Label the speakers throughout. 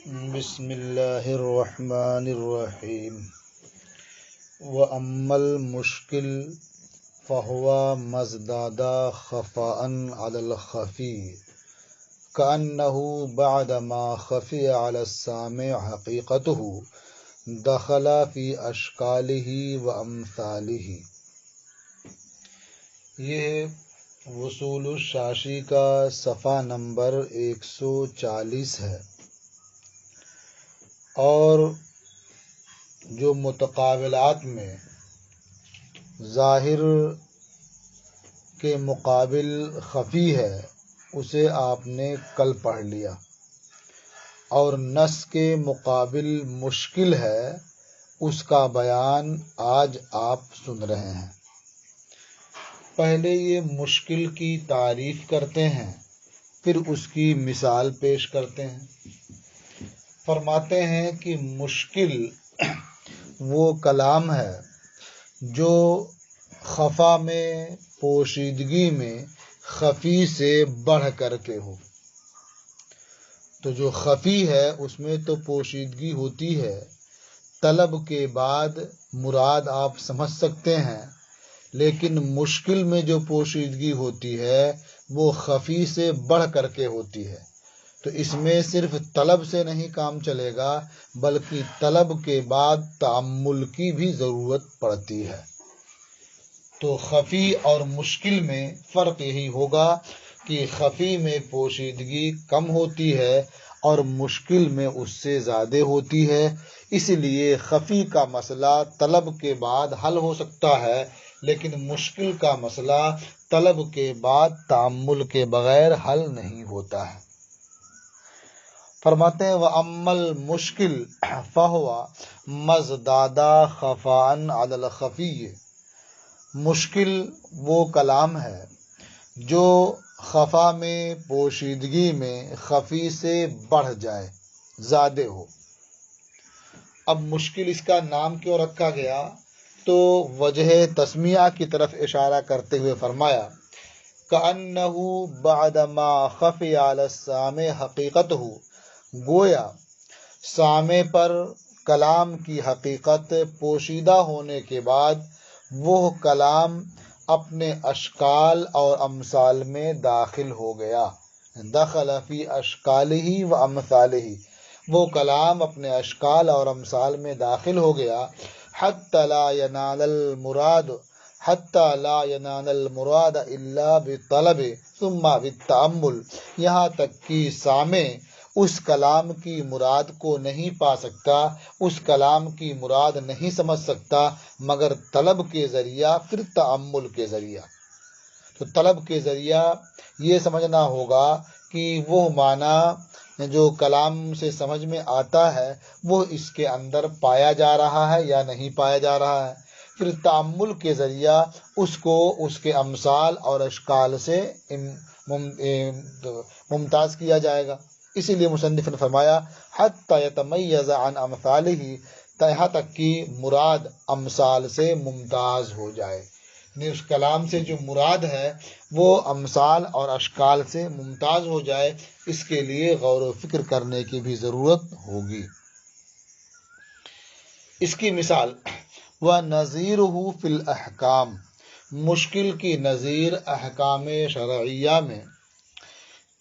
Speaker 1: بسم اللہ الرحمن الرحیم وَأَمَّا الْمُشْكِلُ فَهُوَ مَزْدَادَ خَفَاءً عَلَى الْخَفِيِّ كَأَنَّهُ بَعْدَمَا خَفِيَ عَلَى السَّامِعِ حَقِيقَتُهُ دَخَلَ فِي أَشْكَالِهِ وَأَمْثَالِهِ۔ یہ وصول الشاشی کا صفحہ نمبر 140 ہے، اور جو متقابلات میں ظاہر کے مقابل خفی ہے اسے آپ نے کل پڑھ لیا، اور نص کے مقابل مشکل ہے اس کا بیان آج آپ سن رہے ہیں۔ پہلے یہ مشکل کی تعریف کرتے ہیں، پھر اس کی مثال پیش کرتے ہیں۔ فرماتے ہیں کہ مشکل وہ کلام ہے جو خفا میں، پوشیدگی میں خفی سے بڑھ کر کے ہو۔ تو جو خفی ہے اس میں تو پوشیدگی ہوتی ہے، طلب کے بعد مراد آپ سمجھ سکتے ہیں، لیکن مشکل میں جو پوشیدگی ہوتی ہے وہ خفی سے بڑھ کر کے ہوتی ہے۔ تو اس میں صرف طلب سے نہیں کام چلے گا، بلکہ طلب کے بعد تأمل کی بھی ضرورت پڑتی ہے۔ تو خفی اور مشکل میں فرق یہی ہوگا کہ خفی میں پوشیدگی کم ہوتی ہے اور مشکل میں اس سے زیادہ ہوتی ہے۔ اس لیے خفی کا مسئلہ طلب کے بعد حل ہو سکتا ہے، لیکن مشکل کا مسئلہ طلب کے بعد تأمل کے بغیر حل نہیں ہوتا ہے۔ فرماتے ہیں وَأَمَّا الْمُشْكِلُ فَهُوَ مَزْدَادَ خَفَاءً عَلَى الْخَفِيِّ۔ مشکل وہ کلام ہے جو خفا میں، پوشیدگی میں خفی سے بڑھ جائے، زیادہ ہو۔ اب مشکل اس کا نام کیوں رکھا گیا؟ تو وجہ تسمیہ کی طرف اشارہ کرتے ہوئے فرمایا كَأَنَّهُ بَعْدَمَا خَفِيَ عَلَى السَّامِعِ حَقِيقَتُهُ، گویا سامع پر کلام کی حقیقت پوشیدہ ہونے کے بعد وہ کلام اپنے اشکال اور امثال میں داخل ہو گیا۔ دخل فی اشکالہ و امثالہ، وہ کلام اپنے اشکال اور امثال میں داخل ہو گیا۔ حتی لا ینال المراد الا بالطلب ثم بالتأمل، یہاں تک کہ سامع اس کلام کی مراد کو نہیں پا سکتا، اس کلام کی مراد نہیں سمجھ سکتا مگر طلب کے ذریعہ، پھر تأمل کے ذریعہ۔ تو طلب کے ذریعہ یہ سمجھنا ہوگا کہ وہ معنی جو کلام سے سمجھ میں آتا ہے وہ اس کے اندر پایا جا رہا ہے یا نہیں پایا جا رہا ہے۔ پھر تأمل کے ذریعہ اس کو اس کے امثال اور اشکال سے ممتاز کیا جائے گا۔ اسی لیے مصنف نے فرمایا حتی یتمیز عن امثالہ، یہاں تک کہ مراد امثال سے ممتاز ہو جائے، یعنی اس کلام سے جو مراد ہے وہ امثال اور اشکال سے ممتاز ہو جائے۔ اس کے لیے غور و فکر کرنے کی بھی ضرورت ہوگی۔ اس کی مثال وَنَظِيرُهُ فِي الْأَحْكَامِ، مشکل کی نظیر احکام شرعیہ میں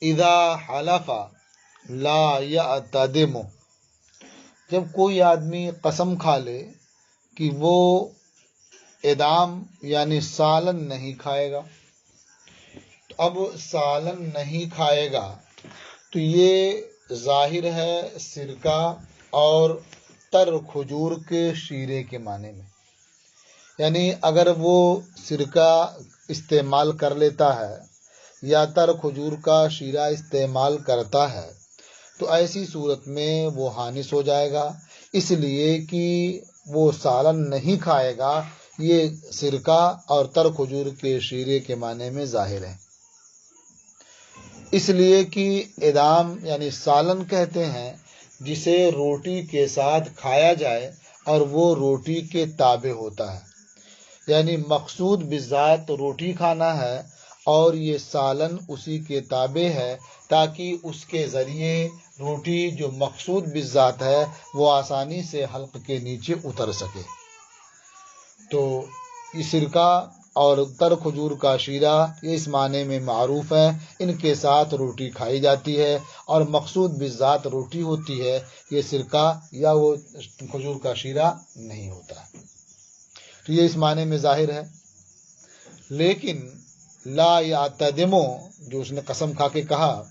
Speaker 1: اذا حلف لا یعتدم، جب کوئی آدمی قسم کھا لے کہ وہ ادام یعنی سالن نہیں کھائے گا۔ تو اب سالن نہیں کھائے گا تو یہ ظاہر ہے سرکہ اور تر کھجور کے شیرے کے معنی میں، یعنی اگر وہ سرکہ استعمال کر لیتا ہے یا تر کھجور کا شیرہ استعمال کرتا ہے تو ایسی صورت میں وہ حانث ہو جائے گا، اس لیے کہ وہ سالن نہیں کھائے گا۔ یہ سرکہ اور تر کھجور کے شیرے کے معنی میں ظاہر ہے، اس لیے کہ ادام یعنی سالن کہتے ہیں جسے روٹی کے ساتھ کھایا جائے اور وہ روٹی کے تابع ہوتا ہے، یعنی مقصود بذات روٹی کھانا ہے اور یہ سالن اسی کے تابع ہے تاکہ اس کے ذریعے روٹی جو مقصود بالذات ہے وہ آسانی سے حلق کے نیچے اتر سکے۔ تو یہ سرکہ اور تر کھجور کا شیرہ یہ اس معنی میں معروف ہے، ان کے ساتھ روٹی کھائی جاتی ہے، اور مقصود بالذات روٹی ہوتی ہے، یہ سرکہ یا وہ کھجور کا شیرہ نہیں ہوتا ہے۔ تو یہ اس معنی میں ظاہر ہے۔ لیکن لا یعتدمو جو اس نے قسم کھا کے کہا،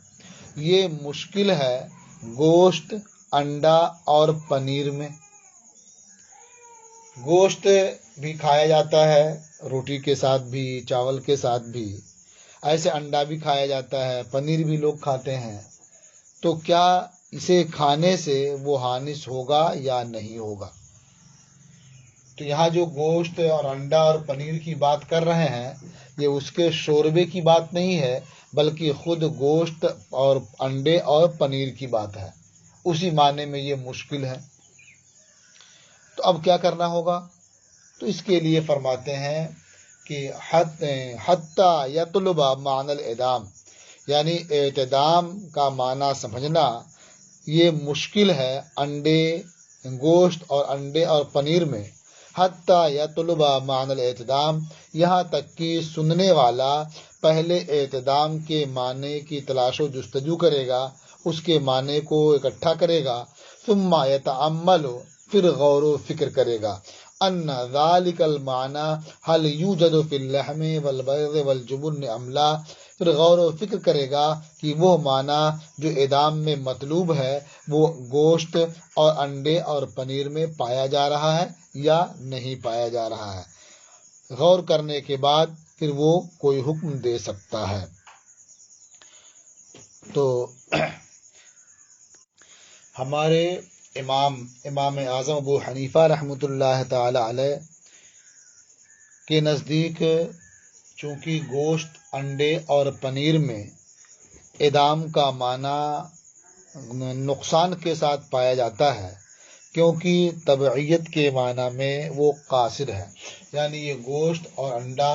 Speaker 1: یہ مشکل ہے گوشت، انڈا اور پنیر میں۔ گوشت بھی کھایا جاتا ہے روٹی کے ساتھ بھی، چاول کے ساتھ بھی، ایسے انڈا بھی کھایا جاتا ہے، پنیر بھی لوگ کھاتے ہیں۔ تو کیا اسے کھانے سے وہ ہانس ہوگا یا نہیں ہوگا؟ تو یہاں جو گوشت اور انڈا اور پنیر کی بات کر رہے ہیں، یہ اس کے شوربے کی بات نہیں ہے، بلکہ خود گوشت اور انڈے اور پنیر کی بات ہے۔ اسی معنی میں یہ مشکل ہے۔ تو اب کیا کرنا ہوگا؟ تو اس کے لیے فرماتے ہیں کہ حتی یطلب معنی الادام، یعنی اعتدام کا معنی سمجھنا یہ مشکل ہے انڈے، گوشت اور انڈے اور پنیر میں۔ حتی یطلب معنی الاعتدام، یہاں تک کہ سننے والا پہلے اعتدام کے معنی کی تلاش و جستجو کرے گا، اس کے معنی کو اکٹھا کرے گا، ثم یتأمل، پھر غور و فکر کرے گا، ان ذالک المعنی هل یوجد فی اللحم والبیض والجبن ام لا، پھر غور و فکر کرے گا کہ وہ معنی جو ادام میں مطلوب ہے وہ گوشت اور انڈے اور پنیر میں پایا جا رہا ہے یا نہیں پایا جا رہا ہے۔ غور کرنے کے بعد پھر وہ کوئی حکم دے سکتا ہے۔ تو ہمارے امام اعظم ابو حنیفہ رحمۃ اللہ تعالی علیہ کے نزدیک چونکہ گوشت، انڈے اور پنیر میں ادام کا معنی نقصان کے ساتھ پایا جاتا ہے، کیونکہ تبعیت کے معنی میں وہ قاصر ہے، یعنی یہ گوشت اور انڈا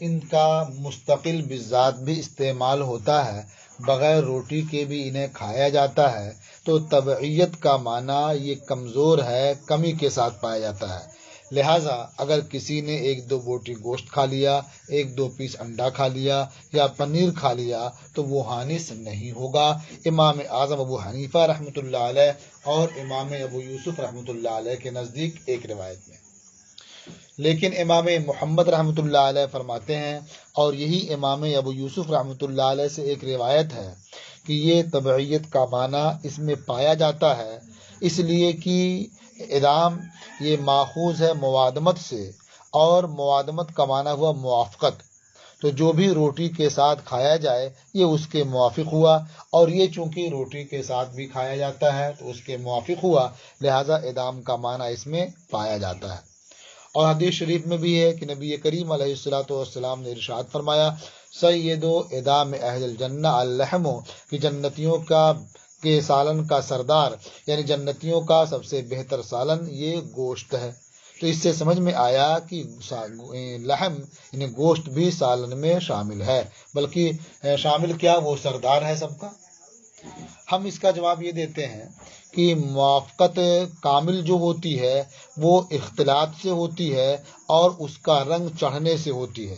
Speaker 1: ان کا مستقل بالذات بھی استعمال ہوتا ہے، بغیر روٹی کے بھی انہیں کھایا جاتا ہے، تو تبعیت کا معنی یہ کمزور ہے، کمی کے ساتھ پایا جاتا ہے۔ لہٰذا اگر کسی نے ایک دو بوٹی گوشت کھا لیا، ایک دو پیس انڈا کھا لیا یا پنیر کھا لیا تو وہ ہانس نہیں ہوگا، امام اعظم ابو حنیفہ رحمۃ اللہ علیہ اور امام ابو یوسف رحمۃ اللہ علیہ کے نزدیک ایک روایت میں۔ لیکن امام محمد رحمۃ اللہ علیہ فرماتے ہیں، اور یہی امام ابو یوسف رحمۃ اللہ علیہ سے ایک روایت ہے، کہ یہ تبعیت کا معنی اس میں پایا جاتا ہے، اس لیے کہ ادام یہ ماخوذ ہے موادمت سے، اور موادمت کا معنی ہوا موافقت، تو جو بھی روٹی کے ساتھ کھایا جائے یہ اس کے موافق ہوا، اور یہ چونکہ روٹی کے ساتھ بھی کھایا جاتا ہے تو اس کے موافق ہوا، لہذا ادام کا معنی اس میں پایا جاتا ہے۔ اور حدیث شریف میں بھی ہے کہ نبی کریم علیہ الصلوۃ والسلام نے ارشاد فرمایا، سید و ادام اہل الجنہ اللحم، کہ جنتیوں کے سالن کا سردار، یعنی جنتیوں کا سب سے بہتر سالن یہ گوشت ہے۔ تو اس سے سمجھ میں آیا کہ لحم یعنی گوشت بھی سالن میں شامل ہے، بلکہ شامل کیا، وہ سردار ہے سب کا۔ ہم اس کا جواب یہ دیتے ہیں کہ موافقت کامل جو ہوتی ہے وہ اختلاط سے ہوتی ہے، اور اس کا رنگ چڑھنے سے ہوتی ہے،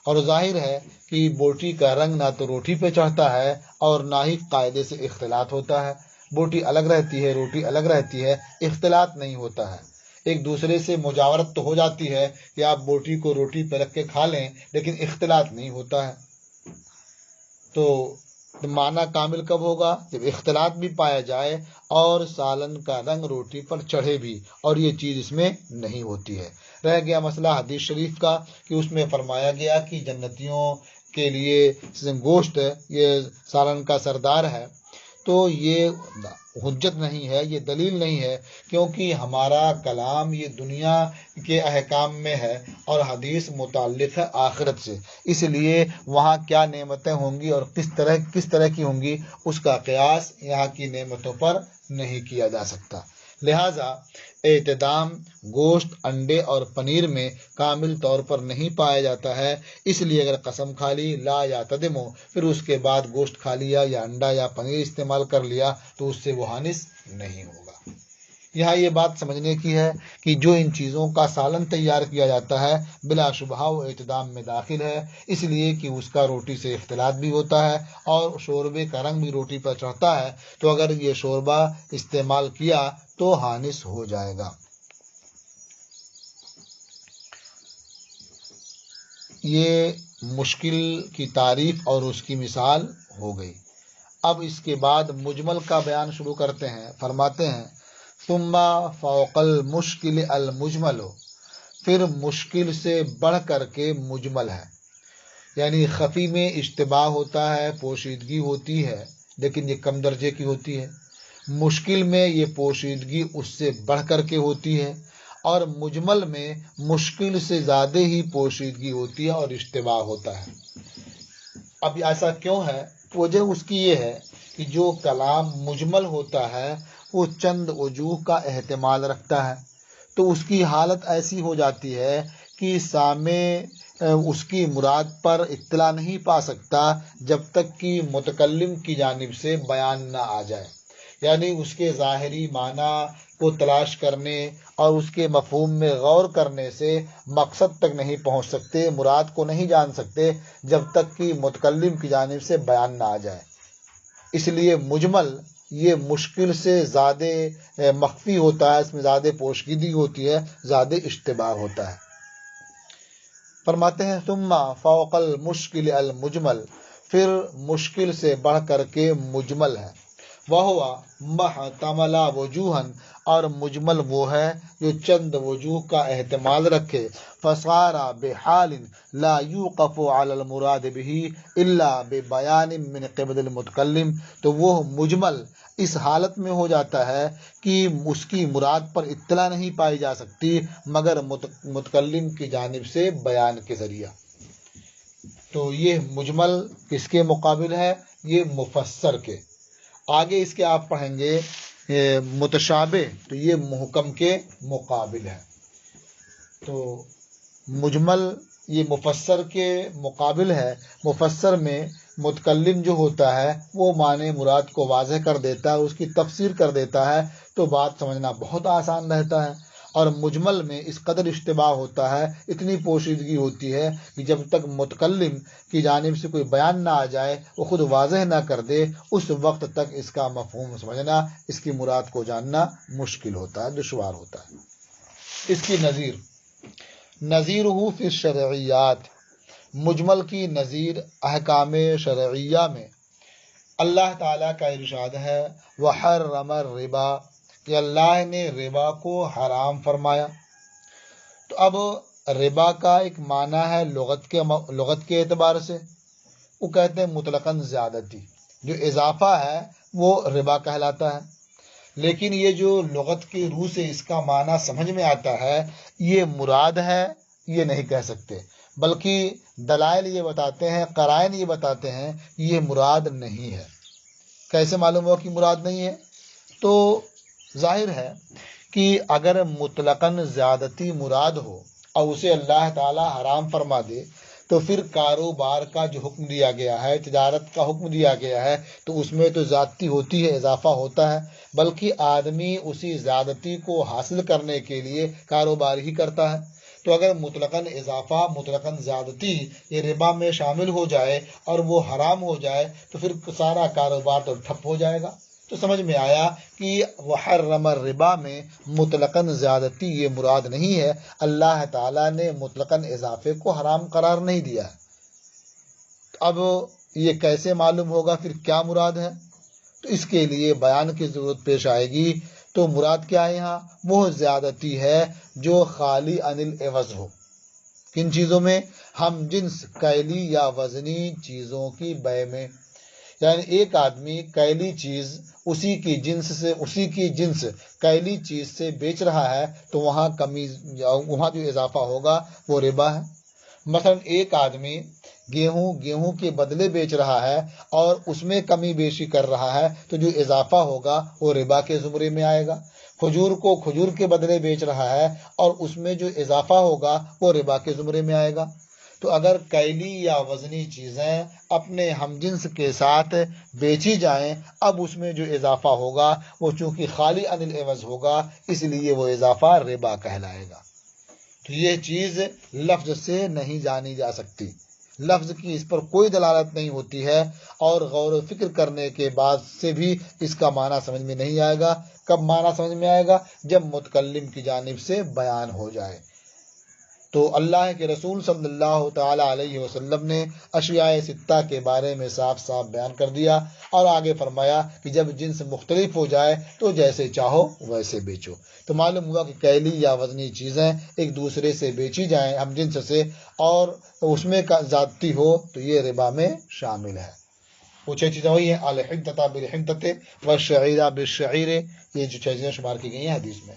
Speaker 1: اور ظاہر ہے کہ بوٹی کا رنگ نہ تو روٹی پہ چڑھتا ہے اور نہ ہی قاعدے سے اختلاط ہوتا ہے۔ بوٹی الگ رہتی ہے، روٹی الگ رہتی ہے، اختلاط نہیں ہوتا ہے۔ ایک دوسرے سے مجاورت تو ہو جاتی ہے کہ آپ بوٹی کو روٹی پہ رکھ کے کھا لیں، لیکن اختلاط نہیں ہوتا ہے۔ تو معنی کامل کب ہوگا؟ جب اختلاط بھی پایا جائے اور سالن کا رنگ روٹی پر چڑھے بھی، اور یہ چیز اس میں نہیں ہوتی ہے۔ رہ گیا مسئلہ حدیث شریف کا کہ اس میں فرمایا گیا کہ جنتیوں کے لیے گوشت یہ سالن کا سردار ہے، تو یہ حجت نہیں ہے، یہ دلیل نہیں ہے، کیونکہ ہمارا کلام یہ دنیا کے احکام میں ہے اور حدیث متعلق ہے آخرت سے، اس لیے وہاں کیا نعمتیں ہوں گی اور کس طرح کی ہوں گی، اس کا قیاس یہاں کی نعمتوں پر نہیں کیا جا سکتا۔ لہذا اعتدام گوشت، انڈے اور پنیر میں کامل طور پر نہیں پایا جاتا ہے، اس لیے اگر قسم کھا لی لا یا تدمو، پھر اس کے بعد گوشت کھا لیا یا انڈا یا پنیر استعمال کر لیا تو اس سے وہ حانث نہیں ہوگا۔ یہاں یہ بات سمجھنے کی ہے کہ جو ان چیزوں کا سالن تیار کیا جاتا ہے بلا شبہ وہ اعتدام میں داخل ہے، اس لیے کہ اس کا روٹی سے اختلاط بھی ہوتا ہے اور شوربے کا رنگ بھی روٹی پر چڑھتا ہے، تو اگر یہ شوربہ استعمال کیا تو حانث ہو جائے گا۔ یہ مشکل کی تعریف اور اس کی مثال ہو گئی۔ اب اس کے بعد مجمل کا بیان شروع کرتے ہیں۔ فرماتے ہیں ثم فوق المشکل المجمل، پھر مشکل سے بڑھ کر کے مجمل ہے، یعنی خفی میں اشتباہ ہوتا ہے، پوشیدگی ہوتی ہے، لیکن یہ کم درجے کی ہوتی ہے۔ مشکل میں یہ پوشیدگی اس سے بڑھ کر کے ہوتی ہے، اور مجمل میں مشکل سے زیادہ ہی پوشیدگی ہوتی ہے اور اشتباہ ہوتا ہے۔ اب ایسا کیوں ہے؟ وجہ اس کی یہ ہے کہ جو کلام مجمل ہوتا ہے وہ چند وجوہ کا احتمال رکھتا ہے، تو اس کی حالت ایسی ہو جاتی ہے کہ سامع اس کی مراد پر اطلاع نہیں پا سکتا جب تک کہ متکلم کی جانب سے بیان نہ آ جائے، یعنی اس کے ظاہری معنی کو تلاش کرنے اور اس کے مفہوم میں غور کرنے سے مقصد تک نہیں پہنچ سکتے، مراد کو نہیں جان سکتے جب تک کہ متکلم کی جانب سے بیان نہ آ جائے۔ اس لیے مجمل یہ مشکل سے زیادہ مخفی ہوتا ہے، اس میں زیادہ پوشیدگی ہوتی ہے، زیادہ اشتباہ ہوتا ہے۔ فرماتے ہیں ثم فوق المشکل المجمل، پھر مشکل سے بڑھ کر کے مجمل ہے۔ وَهُوَ مَحْتَمَلَ وُجُوهًا، اور مجمل وہ ہے جو چند وجوہ کا احتمال رکھے۔ فَصَارَ بِحَالٍ لَا يُوقَفُ عَلَى الْمُرَادِ بِهِ إِلَّا بِبَيَانٍ مِّن قِبَلِ الْمُتَكَلِّمِ، تو وہ مجمل اس حالت میں ہو جاتا ہے کہ اس کی مراد پر اطلاع نہیں پائی جا سکتی مگر متکلم کی جانب سے بیان کے ذریعہ۔ تو یہ مجمل کس کے مقابل ہے؟ یہ مفسر کے۔ آگے اس کے آپ پڑھیں گے متشابہ، تو یہ محکم کے مقابل ہے۔ تو مجمل یہ مفسر کے مقابل ہے۔ مفسر میں متکلم جو ہوتا ہے وہ معنی مراد کو واضح کر دیتا ہے، اس کی تفسیر کر دیتا ہے، تو بات سمجھنا بہت آسان رہتا ہے۔ اور مجمل میں اس قدر اشتباہ ہوتا ہے، اتنی پوشیدگی ہوتی ہے کہ جب تک متکلم کی جانب سے کوئی بیان نہ آ جائے، وہ خود واضح نہ کر دے، اس وقت تک اس کا مفہوم سمجھنا، اس کی مراد کو جاننا مشکل ہوتا ہے، دشوار ہوتا ہے۔ اس کی نظیرہ فی الشرعیات، مجمل کی نظیر احکام شرعیہ میں اللہ تعالیٰ کا ارشاد ہے وَحَرَّمَ الرِّبَا، کہ اللہ نے ربا کو حرام فرمایا۔ تو اب ربا کا ایک معنی ہے لغت کے اعتبار سے، وہ کہتے ہیں مطلقاً زیادتی، جو اضافہ ہے وہ ربا کہلاتا ہے۔ لیکن یہ جو لغت کی روح سے اس کا معنی سمجھ میں آتا ہے، یہ مراد ہے یہ نہیں کہہ سکتے، بلکہ دلائل یہ بتاتے ہیں، قرائن یہ بتاتے ہیں یہ مراد نہیں ہے۔ کیسے معلوم ہو کہ مراد نہیں ہے؟ تو ظاہر ہے کہ اگر مطلقاً زیادتی مراد ہو اور اسے اللہ تعالیٰ حرام فرما دے، تو پھر کاروبار کا جو حکم دیا گیا ہے، تجارت کا حکم دیا گیا ہے، تو اس میں تو زیادتی ہوتی ہے، اضافہ ہوتا ہے، بلکہ آدمی اسی زیادتی کو حاصل کرنے کے لیے کاروبار ہی کرتا ہے۔ تو اگر مطلقاً اضافہ، مطلقاً زیادتی یہ ربا میں شامل ہو جائے اور وہ حرام ہو جائے، تو پھر سارا کاروبار تو ٹھپ ہو جائے گا۔ تو سمجھ میں آیا کہ وحرم الربا میں مطلقاً زیادتی یہ مراد نہیں ہے، اللہ تعالیٰ نے مطلقاً اضافے کو حرام قرار نہیں دیا ہے۔ اب یہ کیسے معلوم ہوگا پھر کیا مراد ہے؟ تو اس کے لیے بیان کی ضرورت پیش آئے گی۔ تو مراد کیا ہے یہاں؟ وہ زیادتی ہے جو خالی عن العوض ہو۔ کن چیزوں میں؟ ہم جنس کیلی یا وزنی چیزوں کی بے میں، یعنی ایک آدمی کیلی چیز اسی کی جنس کیلی چیز سے بیچ رہا ہے، تو وہاں جو اضافہ ہوگا وہ ربا ہے۔ مثلا ایک آدمی گیہوں کے بدلے بیچ رہا ہے اور اس میں کمی بیشی کر رہا ہے، تو جو اضافہ ہوگا وہ ربا کے زمرے میں آئے گا۔ کھجور کو کھجور کے بدلے بیچ رہا ہے اور اس میں جو اضافہ ہوگا وہ ربا کے زمرے میں آئے گا۔ تو اگر کیلی یا وزنی چیزیں اپنے ہم جنس کے ساتھ بیچی جائیں، اب اس میں جو اضافہ ہوگا وہ چونکہ خالی عن العوض ہوگا، اس لیے وہ اضافہ ربا کہلائے گا۔ تو یہ چیز لفظ سے نہیں جانی جا سکتی، لفظ کی اس پر کوئی دلالت نہیں ہوتی ہے، اور غور و فکر کرنے کے بعد سے بھی اس کا معنی سمجھ میں نہیں آئے گا۔ کب معنی سمجھ میں آئے گا؟ جب متکلم کی جانب سے بیان ہو جائے۔ تو اللہ کے رسول صلی اللہ تعالی علیہ وسلم نے اشیاء ستہ کے بارے میں صاف صاف بیان کر دیا، اور آگے فرمایا کہ جب جنس مختلف ہو جائے تو جیسے چاہو ویسے بیچو۔ تو معلوم ہوا کہ کیلی یا وزنی چیزیں ایک دوسرے سے بیچی جائیں ہم جنس سے، اور اس میں زیادتی ہو تو یہ ربا میں شامل ہے۔ وہ چھ چیزیں وہی ہیں، الحنطۃ بالحنطۃ والشعیر بالشعیر، یہ جو چھ چیزیں شمار کی گئی ہیں حدیث میں۔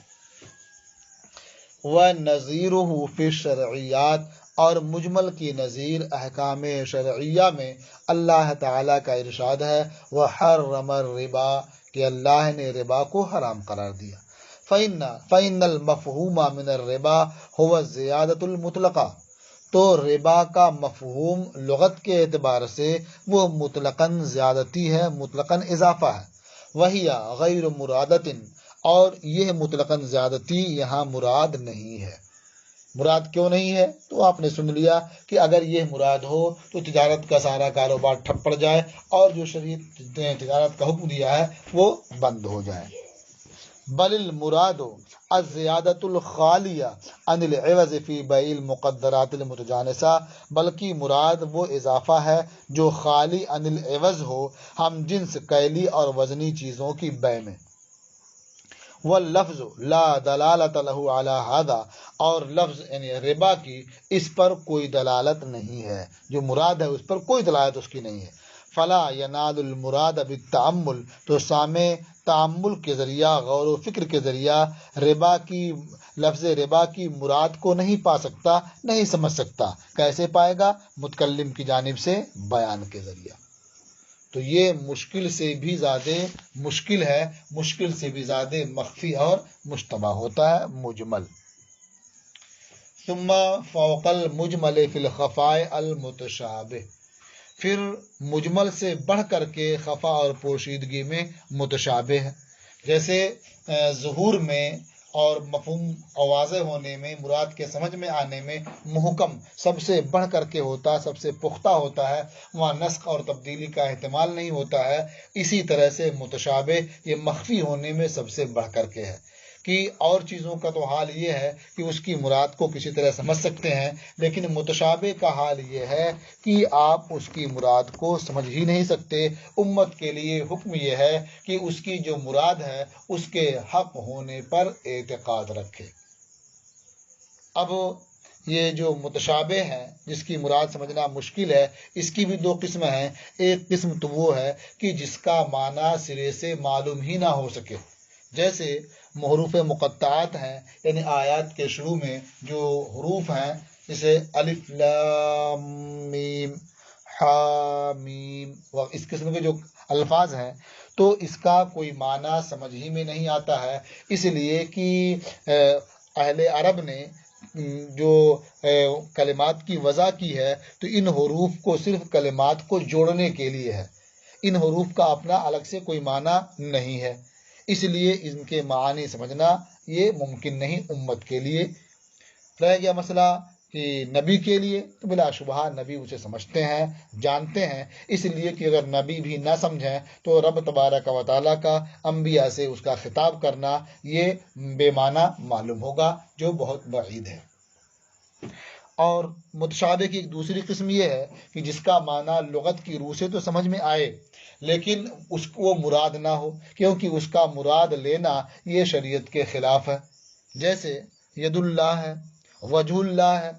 Speaker 1: وَنَظِيرُهُ فِي الشَّرْعِيَّاتِ، اور مجمل کی نظیر احکام شرعیہ میں اللہ تعالیٰ کا ارشاد ہے وَحَرَّمَ الرِّبَا، کہ اللہ نے ربا کو حرام قرار دیا۔ فَإِنَّ الْمَفْهُومَ مِنَ الرِّبَا هُوَ الزِّيَادَةُ الْمُطْلَقَةُ، تو ربا کا مفہوم لغت کے اعتبار سے وہ مطلقاً زیادتی ہے، مطلقاً اضافہ ہے۔ وَهِيَ غَيْرُ مُرَادَةٍ، اور یہ مطلقاً زیادتی یہاں مراد نہیں ہے۔ مراد کیوں نہیں ہے؟ تو آپ نے سن لیا کہ اگر یہ مراد ہو تو تجارت کا سارا کاروبار ٹھپ پڑ جائے اور جو شریعت نے تجارت کا حکم دیا ہے وہ بند ہو جائے۔ بل المراد الزیادۃ الخالیہ عن العوض فی بیع المقدرات المتجانسہ، بلکہ مراد وہ اضافہ ہے جو خالی عن العوض ہو ہم جنس کیلی اور وزنی چیزوں کی بے میں۔ واللفظ لا دلالت له علی هذا، اور لفظ یعنی ربا کی اس پر کوئی دلالت نہیں ہے، جو مراد ہے اس پر کوئی دلالت اس کی نہیں ہے۔ فلا ینال المراد بالتأمل، تو سامع تأمل کے ذریعہ، غور و فکر کے ذریعہ ربا کی لفظ ربا کی مراد کو نہیں پا سکتا، نہیں سمجھ سکتا۔ کیسے پائے گا؟ متکلم کی جانب سے بیان کے ذریعہ۔ تو یہ مشکل سے بھی زیادہ مشکل ہے، مشکل سے بھی زیادہ مخفی اور مشتبہ ہوتا ہے مجمل۔ ثم فوق المجمل فی الخفاء المتشابہ، پھر مجمل سے بڑھ کر کے خفا اور پوشیدگی میں متشابہ ہے۔ جیسے ظہور میں اور مفہوم واضح ہونے میں، مراد کے سمجھ میں آنے میں محکم سب سے بڑھ کر کے ہوتا ہے، سب سے پختہ ہوتا ہے، وہاں نسخ اور تبدیلی کا احتمال نہیں ہوتا ہے۔ اسی طرح سے متشابہ یہ مخفی ہونے میں سب سے بڑھ کر کے ہے، کہ اور چیزوں کا تو حال یہ ہے کہ اس کی مراد کو کسی طرح سمجھ سکتے ہیں، لیکن متشابہ کا حال یہ ہے کہ آپ اس کی مراد کو سمجھ ہی نہیں سکتے۔ امت کے لیے حکم یہ ہے کہ اس کی جو مراد ہے اس کے حق ہونے پر اعتقاد رکھے۔ اب یہ جو متشابہ ہے جس کی مراد سمجھنا مشکل ہے، اس کی بھی دو قسمیں ہیں۔ ایک قسم تو وہ ہے کہ جس کا معنی سرے سے معلوم ہی نہ ہو سکے، جیسے حروف مقطعات ہیں، یعنی آیات کے شروع میں جو حروف ہیں، جیسے الف لام میم حامیم، اس قسم کے جو الفاظ ہیں، تو اس کا کوئی معنی سمجھ ہی میں نہیں آتا ہے، اس لیے کہ اہل عرب نے جو کلمات کی وضع کی ہے تو ان حروف کو صرف کلمات کو جوڑنے کے لیے ہے، ان حروف کا اپنا الگ سے کوئی معنی نہیں ہے، اس لیے ان کے معانی سمجھنا یہ ممکن نہیں۔ امت کے لیے رہ گیا مسئلہ کہ نبی کے لیے تو بلا شبہ نبی اسے سمجھتے ہیں، جانتے ہیں، اس لیے کہ اگر نبی بھی نہ سمجھیں تو رب تبارک و تعالیٰ کا انبیاء سے اس کا خطاب کرنا یہ بے معنی معلوم ہوگا، جو بہت بعید ہے۔ اور متشابہ کی ایک دوسری قسم یہ ہے کہ جس کا معنی لغت کی روح سے تو سمجھ میں آئے لیکن اس کو مراد نہ ہو، کیونکہ اس کا مراد لینا یہ شریعت کے خلاف ہے۔ جیسے ید اللہ ہے، وجہ اللہ ہے،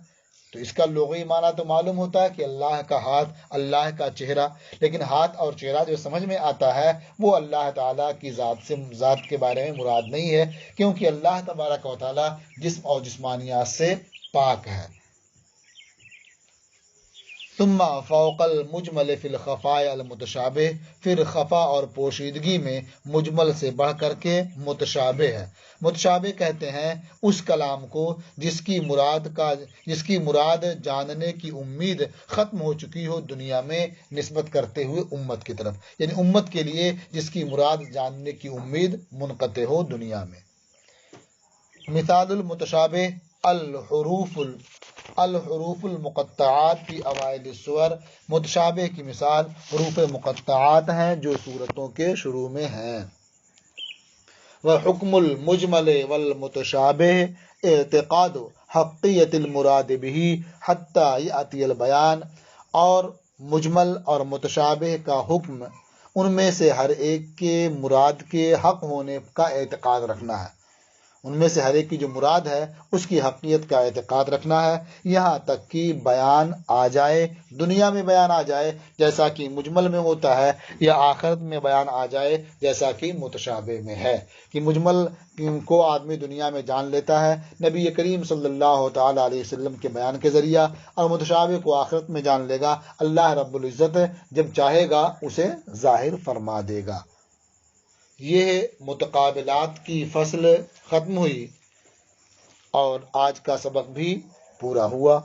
Speaker 1: تو اس کا لغوی معنی تو معلوم ہوتا ہے کہ اللہ کا ہاتھ، اللہ کا چہرہ، لیکن ہاتھ اور چہرہ جو سمجھ میں آتا ہے وہ اللہ تعالیٰ کی ذات کے بارے میں مراد نہیں ہے، کیونکہ اللہ تبارک و تعالیٰ جسم اور جسمانیات سے پاک ہے۔ ثم فوق المجمل فی الخفاء المتشابہ، پھر خفا اور پوشیدگی میں مجمل سے بڑھ کر کے متشابہ ہے۔ متشابہ کہتے ہیں اس کلام کو جس کی مراد جاننے کی امید ختم ہو چکی ہو دنیا میں، نسبت کرتے ہوئے امت کی طرف، یعنی امت کے لیے جس کی مراد جاننے کی امید منقطع ہو دنیا میں۔ مثال المتشابہ الحروف المقطعات فی اوائل السور، متشابہ کی مثال حروف مقطعات ہیں جو سورتوں کے شروع میں ہیں۔ وحکم المجمل والمتشابہ اعتقاد حقیت المراد به حتی یأتی البیان، اور مجمل اور متشابہ کا حکم ان میں سے ہر ایک کے مراد کے حق ہونے کا اعتقاد رکھنا ہے، ان میں سے ہر ایک کی جو مراد ہے اس کی حقیقت کا اعتقاد رکھنا ہے، یہاں تک کہ بیان آ جائے، دنیا میں بیان آ جائے جیسا کہ مجمل میں ہوتا ہے، یا آخرت میں بیان آ جائے جیسا کہ متشابہ میں ہے، کہ مجمل کو آدمی دنیا میں جان لیتا ہے نبی کریم صلی اللہ تعالی علیہ وسلم کے بیان کے ذریعہ، اور متشابہ کو آخرت میں جان لے گا اللہ رب العزت جب چاہے گا اسے ظاہر فرما دے گا۔ یہ متقابلات کی فصل ختم ہوئی اور آج کا سبق بھی پورا ہوا۔